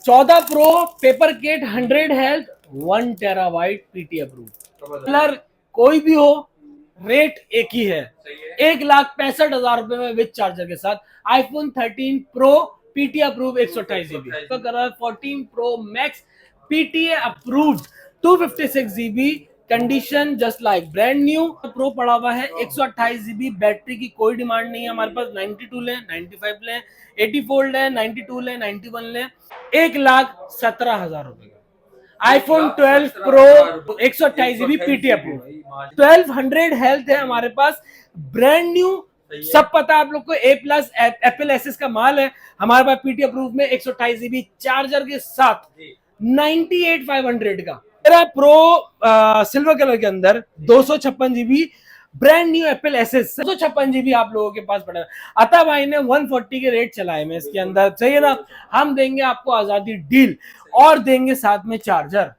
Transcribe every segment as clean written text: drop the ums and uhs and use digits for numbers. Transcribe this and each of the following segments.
14 pro paper kit 100 health 1 terabyte PT approve. Colour कोई भी हो, रेट एक ही है, 1,65,000 रुपए में विद चार्जर के साथ iPhone 13 pro PT approve 128 GB तो colour 14 pro max PTA approved 256 GB condition just like brand new. Pro पड़ा हुआ है 128 GB बैटरी की कोई डिमांड नहीं है हमारे पास। 92 लें, 95 लें, 84 लें, 92 लें, 91 लें, 1,17,000 रुपए iPhone 12 pro 128 GB PT approve 1200 health है हमारे पास, ब्रांड न्यू। सब पता है आप लोग को, A+ एप्पल एसएस का माल है हमारे पास पीटी अप्रूव में 128 GB चार्जर के साथ 98,500 का। मेरा प्रो सिल्वर कलर के अंदर 256 GB brand new Apple SS 256 GB आप लोगों के पास पड़ा है। अता भाई ने 140 के रेट चलाए में इसके अंदर, चाहिए ना, हम देंगे आपको आजादी डील और देंगे साथ में चार्जर।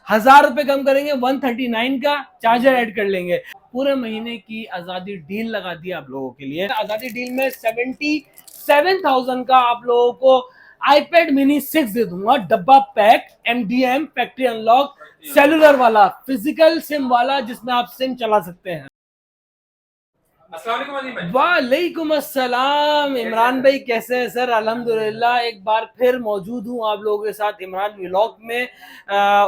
1,000 रुपए कम करेंगे, 139 का चार्जर ऐड कर लेंगे। पूरे महीने की आजादी डील लगा दी आप लोगों के लिए। आजादी डील में 77,000 का आप लोगों को आईपैड मिनी 6 दे दूंगा, डब्बा pack, MDM factory unlock, cellular वाला, फिजिकल सिम वाला जिसमें आप सिम चला सकते हैं। वालेकुम अस्सलाम इमरान भाई, कैसे हैं सर? अल्हम्दुलिल्लाह एक बार फिर मौजूद हूँ आप लोगों के साथ इमरान व्लॉग में।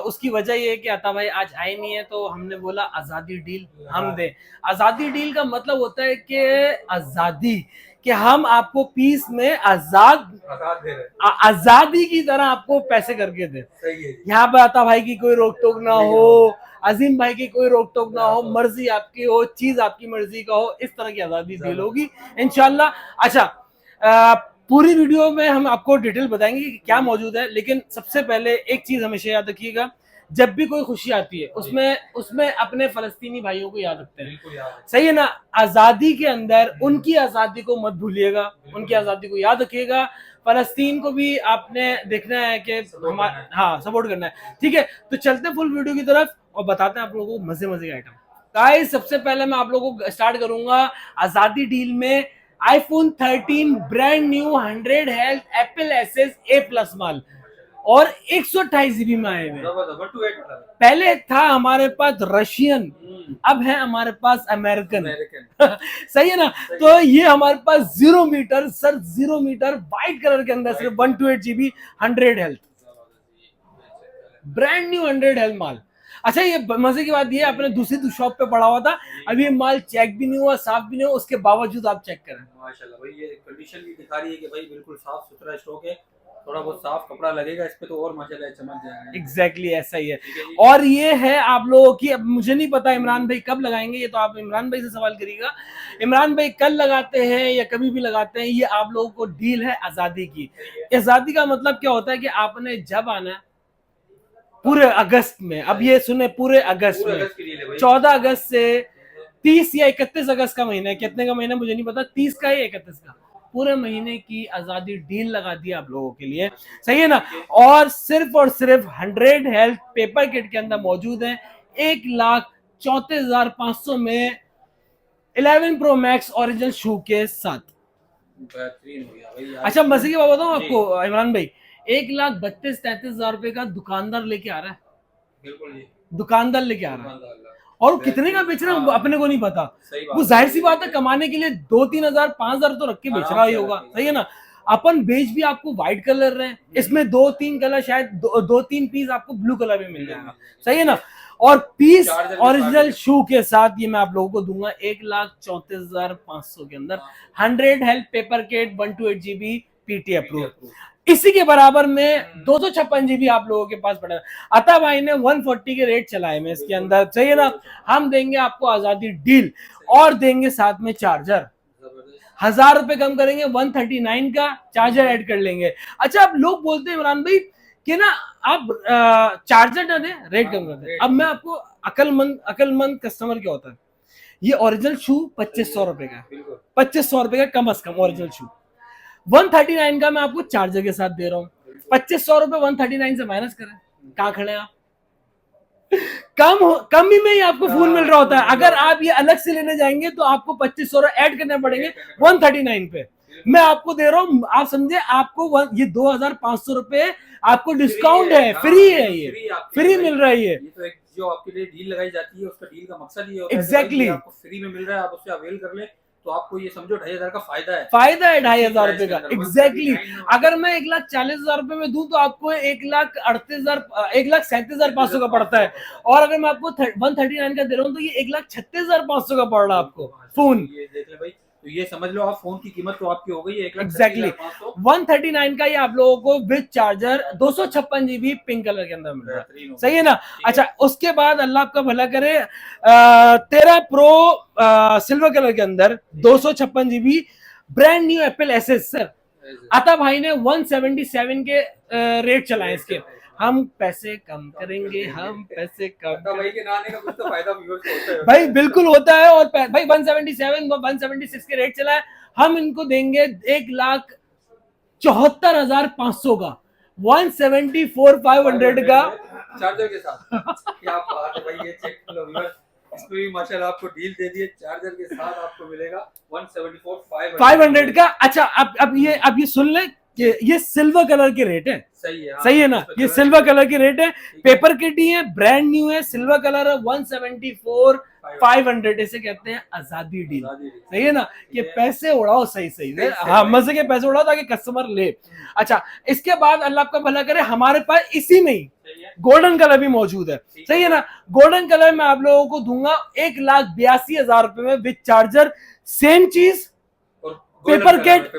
उसकी वजह ये है कि अता भाई आज आए नहीं है तो हमने बोला आज़ादी डील हम दें। आज़ादी डील का मतलब होता है कि आज़ादी, कि हम आपको पीस में आज़ादी की तरह आपको पैसे करके दें। यहाँ पर अता भाई की कोई रोक टोक ना हो, अजीम भाई की कोई रोक टोक ना हो, मर्जी आपकी हो, चीज आपकी मर्जी का हो, इस तरह की आजादी डील होगी इंशाल्लाह। अच्छा, पूरी वीडियो में हम आपको डिटेल बताएंगे कि क्या मौजूद है, लेकिन सबसे पहले एक चीज हमेशा याद रखिएगा, जब भी कोई खुशी आती है उसमें अपने फलस्तीनी भाइयों को याद रखते हैं, सही है ना। आजादी के अंदर उनकी आजादी को मत भूलिएगा, उनकी आजादी को याद रखिएगा। फलस्तीन को भी आपने देखना है कि हमारा, हाँ, सपोर्ट करना है, ठीक है। तो चलते हैं फुल वीडियो की तरफ और बताते हैं आप लोगों को मजे मजे के आइटम। गाइस, सबसे पहले मैं आप लोगों को स्टार्ट करूंगा आजादी डील में iPhone 13 brand new 100 health Apple SS A+ माल और 128 GB में आए हुए। पहले था हमारे पास रशियन, अब है हमारे पास अमेरिकन सही है ना। तो ये हमारे पास 0 meter sir, 0 meter white colour के अंदर सिर्फ 128 GB 100 health brand new 100 health माल। अच्छा, ये मजे की बात ये, अपने दूसरी शॉप पे पड़ा हुआ था, अभी माल चेक भी नहीं हुआ, साफ भी नहीं हुआ, उसके बावजूद आप चेक करें। माशाल्लाह भाई, ये कंडीशन भी दिखा रही है कि भाई बिल्कुल साफ सुथरा स्टॉक है। थोड़ा बहुत साफ कपड़ा लगेगा इस पे तो और माशाल्लाह चमक जाएगा। एग्जैक्टली ऐसा ही है। और ये है आप लोगों की, अब मुझे नहीं पता इमरान भाई कब लगाएंगे, ये तो आप इमरान भाई से सवाल करिएगा। इमरान भाई कल लगाते हैं या कभी भी लगाते हैं, ये आप लोगों को डील है आजादी की। आजादी का मतलब क्या होता है कि आपने जब आना है पूरे अगस्त में, अब ये सुने, पूरे अगस्त में 14 अगस्त से 30 या 31 अगस्त का महीना है, कितने का महीना मुझे नहीं पता, 30 का या 31 का, पूरे महीने की आजादी डील लगा दी आप लोगों के लिए, सही है ना। और सिर्फ 100 हेल्थ पेपर किट के अंदर मौजूद है 1,34,500 में 11 प्रो मैक्स ओरिजिनल शू के साथ। अच्छा, मजे की बात बताऊं आपको इमरान भाई, 1,32,33,000 रुपए का दुकानदार लेके आ रहा है, दुकानदार लेके आ रहा है, और कितने का बेच रहा है अपने को नहीं पता। वो जाहिर सी बात है, कमाने के लिए 2-3 हजार 5 हजार तो रख के बेच रहा ही होगा, सही है ना। अपन बेच भी आपको व्हाइट कलर रहे हैं, इसमें 2-3 कलर, शायद 2-3 पीस आपको ब्लू कलर में मिल जाएगा, सही है ना। और पीस ओरिजिनल शू के साथ ये मैं आप लोगों को दूंगा 1,34,500 के अंदर 100 health paper kit 128 GB PT approve. इसी के बराबर में 256 GB आप लोगों के पास पड़ा है। अता भाई ने 140 के रेट चलाए में इसके अंदर, चाहिए ना, हम देंगे आपको आजादी डील और देंगे साथ में चार्जर। 1,000 रुपए कम करेंगे, 139 का चार्जर ऐड कर लेंगे। अच्छा, अब लोग बोलते हैं इमरान भाई कि ना आप चार्जर ना दे, रेट कम कर दे। अब मैं आपको, अकलमंद कस्टमर क्या होता है, ये ओरिजिनल शू 2,500 रुपए का, 2,500 रुपए का कम से कम ओरिजिनल शू, 139 का मैं आपको चार्जर के साथ दे रहा हूँ। 2,500 रुपए 139 से माइनस करें, कहाँ खड़े हैं आप? कम ही में ही आपको फूल मिल रहा होता है। अगर आप ये अलग से लेने जाएंगे तो आपको 2,500 ऐड करने पड़ेंगे 139 पे, मैं आपको दे रहा हूँ, आप समझे, आपको ये 2,500 रुपए आपको डिस्काउंट है, फ्री है, ये फ्री मिल रहा है। ये तो एक जो आपके लिए डील लगाई जाती है, उसका डील का मकसद ये होता है एग्जैक्टली, आपको फ्री में मिल रहा है, आप उससे अवेल कर ले, तो आपको ये समझो 2,500 का फायदा है, 2,500 रुपए का। एग्जैक्टली, अगर मैं 1,40,000 रुपए में दूं तो आपको 1,37,500 का पड़ता है, और अगर मैं आपको 139 का दे रहा हूँ तो ये 1,36,500 का पड़ रहा है आपको फोन। ये देख ले भाई, तो ये समझ लो आप फोन की कीमत तो आपकी हो गई है एग्जैक्टली 139 का, ये आप लोगों को with charger 256 GB pink colour के अंदर मिल रहा है, सही है ना। अच्छा, उसके बाद अल्लाह आपका भला करे 13 प्रो सिल्वर कलर के अंदर 256 GB brand new Apple SS. Sir आता भाई ने 177 के रेट चलाए इसके, हम पैसे कम करेंगे, हम पैसे कम भाई के नाने का कुछ तो फायदा भी होता है भाई, बिल्कुल होता है। और भाई 177 176 के रेट चला है, हम इनको देंगे 1,74,500 का, 174,500 का चार्जर के साथ। क्या बात है भाई, ये चेक कर लो व्यूअर, इसमें भी माशाल्लाह आपको डील दे दिए, चार्जर के साथ आपको मिलेगा 174,500 का। अच्छा, अब ये सुन ले कि ये सिल्वर कलर के रेट है, सही है, सही है ना, ये सिल्वर कलर की रेट है, पेपर किट ही है, ब्रांड न्यू है, सिल्वर कलर है, 174,500 इसे कहते हैं आजादी डील, सही है ना। ये पैसे उड़ाओ सही सही, हाँ, मजे के पैसे उड़ाओ ताकि कस्टमर ले। अच्छा, इसके बाद अल्लाह आपका भला करे, हमारे पास इसी में ही गोल्डन कलर भी मौजूद है, सही है ना। गोल्डन कलर में आप लोगों को दूंगा 1,82,000 रुपए में विद चार्जर, सेम चीज, paper kit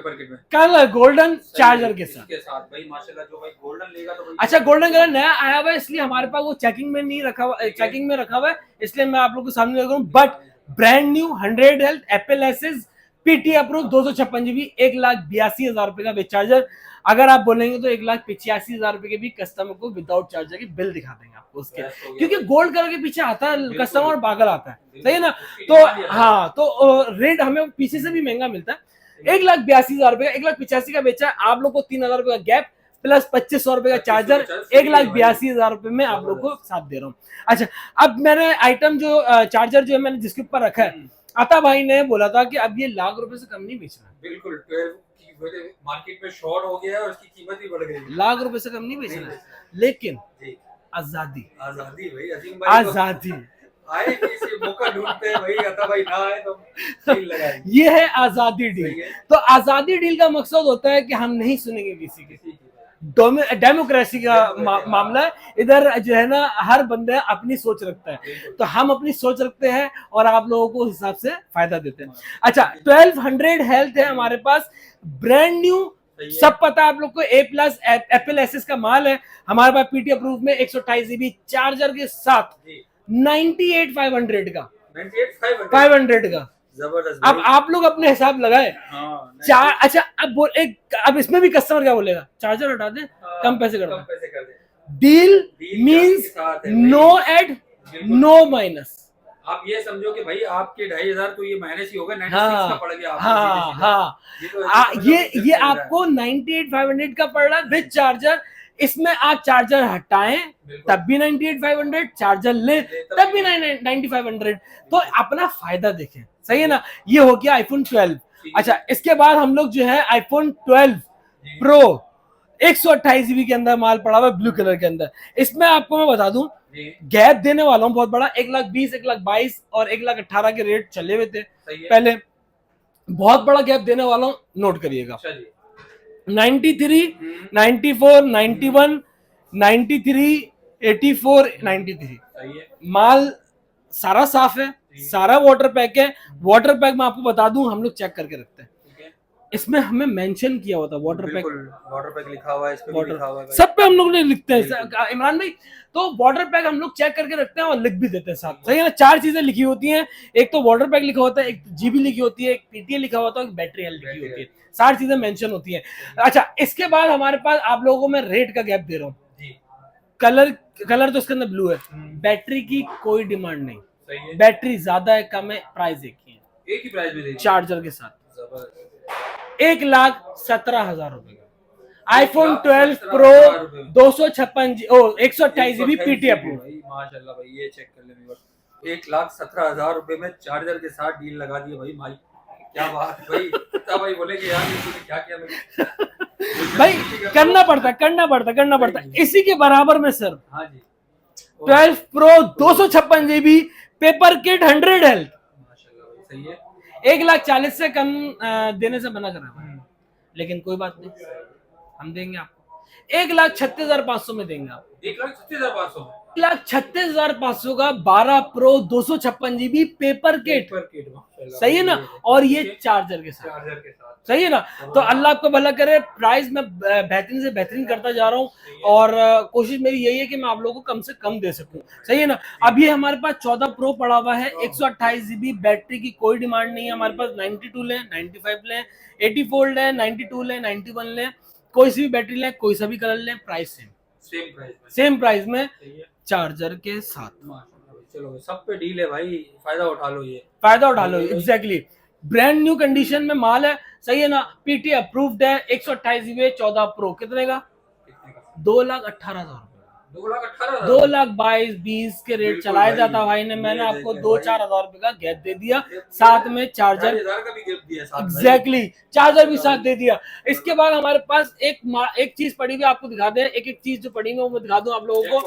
colour golden charger के साथ भाई माशाल्लाह। जो भाई गोल्डन लेगा तो भाई, अच्छा, गोल्डन कलर नया आया हुआ है, इसलिए हमारे पास वो चेकिंग में नहीं रखा हुआ, चेकिंग में रखा हुआ है, इसलिए मैं आप लोगों को सामने रख रहा हूँ। But brand new 100 health Apple SS PT approve 256 GB 1,82,000 रुपए का विद चार्जर। अगर आप बोलेंगे तो 1,85,000 रुपए के भी कस्टमर को विदाउट चार्जर की बिल दिखा देंगे आपको उसके, क्योंकि गोल्ड कलर के पीछे आता है कस्टमर और पागल आता है, सही है ना। तो हाँ, तो रेट हमें पीछे से भी महंगा मिलता है, 1,82,000 रुपए का, 1,85,000 का बेचा है आप लोग को, 3,000 रुपए का गैप प्लस 2,500 रुपए का चार्जर, 1,82,000 रुपए में आप लोग को साथ दे रहा हूँ। अच्छा, अब मैंने आइटम जो चार्जर जो है मैंने जिसके ऊपर रखा है, आता भाई ने बोला था कि अब ये लाख रुपए से कम नहीं बेचना, बिल्कुल मार्केट में शॉर्ट हो गया है और उसकी कीमत भी बढ़ गई, लाख रुपए से कम नहीं बेचना, लेकिन आजादी, आजादी भाई, अजीम भाई आजादी आए किसी मौका ढूंढते हैं भाई, आता भाई ना आए तो डील लगाएं। ये है आजादी डील। तो आजादी डील का मकसद होता है कि हम नहीं सुनेंगे किसी की, डेमोक्रेसी का मामला है इधर, जो है ना, हर बंदा अपनी सोच रखता है, तो हम अपनी सोच रखते हैं और आप लोगों को हिसाब से फायदा देते हैं। अच्छा, 1,200 हेल्थ है हमारे पास, ब्रांड न्यू, सब पता है आप लोग को, A+ एप्पल एसएस का माल है हमारे पास, पीटी अप्रूव में 128 GB चार्जर के साथ 98,500 का, 500 का, जबरदस्त। अब आप लोग अपने हिसाब लगाए। अच्छा, अब इसमें भी कस्टमर क्या बोलेगा, चार्जर हटा दे, कम पैसे कर दे, deal means no add no minus. आप ये समझो कि भाई आपके 2,500 तो ये माइनस ही होगा, 96 का पड़ गया आपको। हाँ, ये आपको 98,500 का पड़ रहा है विद चार्जर। इसमें आप चार्जर हटाएं तब भी 98,500, चार्जर ले तब भी 9500, तो अपना फायदा देखें, सही है ना। ये हो गया आईफोन 12। अच्छा, इसके बाद हम लोग जो है आईफोन 12 प्रो 128 GB के अंदर माल पड़ा हुआ ब्लू कलर के अंदर। इसमें आपको मैं बता दूं, गैप देने वाला हूं बहुत बड़ा, 1,20,000, 1,22,000 और 1,18,000 के रेट चले हुए थे पहले, बहुत बड़ा गैप देने वाला हूं, नोट करिएगा। 93, 94, 91, 93, 84, 93 माल सारा साफ है, सारा वाटर पैक है। वाटर पैक मैं आपको बता दूं, हम लोग चेक करके रखते हैं, इसमें हमें मेंशन किया हुआ था वाटर पैक लिखा हुआ है, इस पे भी लिखा हुआ है, सब पे हम लोग ने लिखते हैं इमरान भाई। तो वाटर पैक हम लोग चेक करके रखते हैं और लिख भी देते हैं साथ, सही है ना। 4 चीजें लिखी होती हैं, एक तो वाटर पैक लिखा होता है, एक जीबी लिखी होती है, एक पीटीए लिखा होता है, एक बैटरी हेल्थ लिखी होती है, 4 चीजें मेंशन होती हैं। अच्छा, इसके बाद हमारे पास आप लोगों को मैं रेट का गैप दे रहा हूँ। कलर तो इसके अंदर ब्लू है, बैटरी की कोई डिमांड नहीं, बैटरी ज्यादा है कम है, प्राइस एक ही प्राइस में चार्जर के साथ 1,17,000 रुपए का iPhone 12 pro 128 GB PT approve. माशाल्लाह भाई, ये चेक कर ले, 1,17,000 रुपए में चार्जर के साथ डील लगा दिए भाई। क्या बात है भाई, तब भाई बोलेंगे यार ये तूने क्या किया मेरे भाई करना पड़ता है इसी के बराबर में सर। हाँ जी 12 pro 256 GB paper kit 100 health, माशाल्लाह भाई सही है। 1,40,000 से कम देने से मना कर रहा है, लेकिन कोई बात नहीं, हम देंगे आपको 1,36,500 में देंगे आपको। 1,36,500 1,36,500 का 12 pro 256 GB paper kit, paper kit माशाल्लाह सही है ना, और ये चार्जर के साथ, सही है ना। तो अल्लाह आपको भला करे, प्राइस में बेहतरीन से बेहतरीन करता जा रहा हूँ और कोशिश मेरी यही है कि मैं आप लोगों को कम से कम दे सकूं, सही है ना। अब ये हमारे पास 14 प्रो पड़ा हुआ है, 128 GB बैटरी की कोई डिमांड नहीं है हमारे पास। 92 लें, 95 लें, 84 लें, 92 लें, 91 लें, कोई सी भी बैटरी लें, कोई सा भी कलर लें, प्राइस सेम प्राइस में चार्जर के साथ। चलो सब पे डील है भाई, फायदा उठा लो, ये फायदा उठा लो, एग्जैक्टली। ब्रांड न्यू कंडीशन में माल है, सही है ना, पीटी अप्रूव्ड है। 128 GB 14 प्रो कितने का? 2,18,000, 2,22,20 के रेट चलाया जाता भाई ने, मैंने आपको 2-4 हजार रुपए का गैप दे दिया, साथ में चार्जर, एग्जैक्टली चार्जर भी साथ दे दिया। इसके बाद हमारे पास एक चीज पड़ी हुई, आपको दिखा दे, एक चीज जो पड़ी हुई वो दिखा दूं आप लोगों को।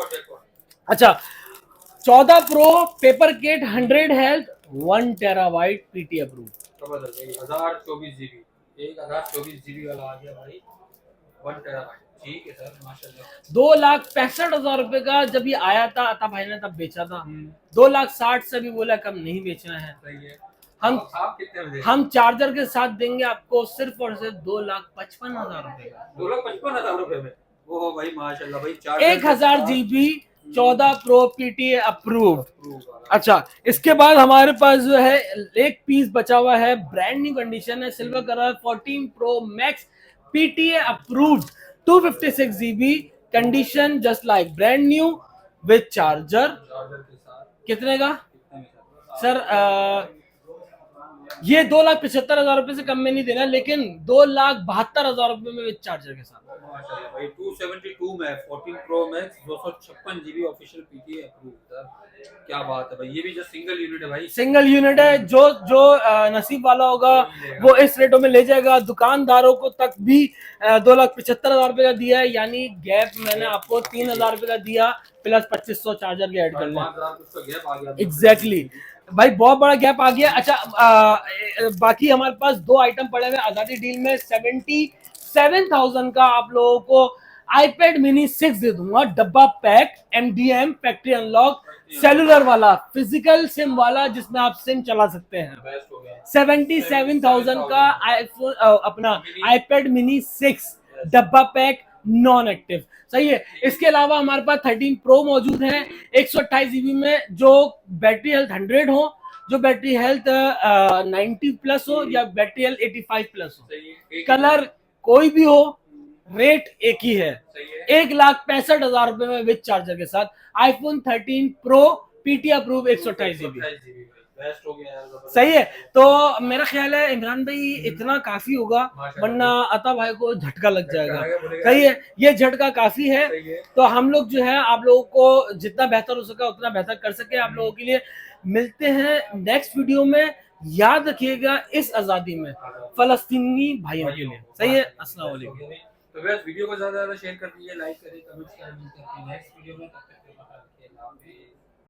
अच्छा, 14 pro paper kit 100 health 1 terabyte PT approve, 1024 GB, 1024 GB वाला आ गया भाई, 1 टेराबाइट, ठीक है सर माशाल्लाह। 2,65,000 रुपए का जब ये आया था अता भाई ने तब बेचा था, 2,60,000 से भी बोला कम नहीं बेचना है। सही है। हम हम चार्जर के साथ देंगे आपको सिर्फ और सिर्फ 2,55,000 रुपए का, 2,55,000 रुपए में। ओ भाई माशाल्लाह भाई, 1,000 GB 14 प्रो पीटी अप्रूव्ड। अच्छा, इसके बाद हमारे पास जो है एक पीस बचा हुआ है, ब्रांड न्यू कंडीशन है, silver colour, 14 pro max PTA approved 256 GB condition just like brand new with charger के साथ कितने का सर? ये 2,75,000 रुपए से कम में नहीं देना, लेकिन 2,72,000 रुपए में विद चार्जर के साथ। माशाल्लाह भाई 272 में 14 pro max 256 GB official PTA approved, क्या बात है भाई। ये भी जो सिंगल यूनिट है भाई, सिंगल यूनिट है, जो नसीब वाला होगा वो इस रेटों में ले जाएगा। दुकानदारों को तक भी 2,75,000 रुपए का दिया है, यानी गैप मैंने आपको 3,000 रुपए का दिया, प्लस 2,500 चार्जर के ऐड कर लें, एग्जैक्टली भाई बहुत बड़ा गैप आ गया। अच्छा, बाकी हमारे पास 2 आइटम पड़े हुए आजादी डील में, 77,000 का आप लोगों को iPad mini 6 दे दूंगा, डब्बा pack, MDM factory unlock, cellular वाला, फिजिकल सिम वाला, जिसमें आप सिम चला सकते हैं। 77,000 का आईफोन अपना iPad mini 6 डब्बा पैक नॉन एक्टिव, सही है। इसके अलावा हमारे पास 13 प्रो मौजूद है, 128 GB में, जो बैटरी हेल्थ 100 हो, जो बैटरी हेल्थ 90 प्लस हो, या बैटरी हेल्थ 85 प्लस हो, कलर कोई भी हो, रेट एक ही है, 1,65,000 रुपए में विद चार्जर के साथ। IPhone 13 pro PT approve 128 GB, सही है। तो मेरा ख्याल है इमरान भाई इतना काफी होगा, वरना अता भाई को झटका लग जाएगा, सही है, ये झटका काफी है। तो हम लोग जो है आप लोगों को जितना बेहतर हो सका उतना बेहतर कर सके आप लोगों के लिए। मिलते हैं नेक्स्ट वीडियो में, याद रखिएगा इस आजादी में फलस्तीनी भाइयों के लिए, सही है। अस्सलाम वालेकुम। तो बस वीडियो को ज्यादा शेयर कर दीजिए, लाइक करें, कमेंट्स करें, नेक्स्ट वीडियो में।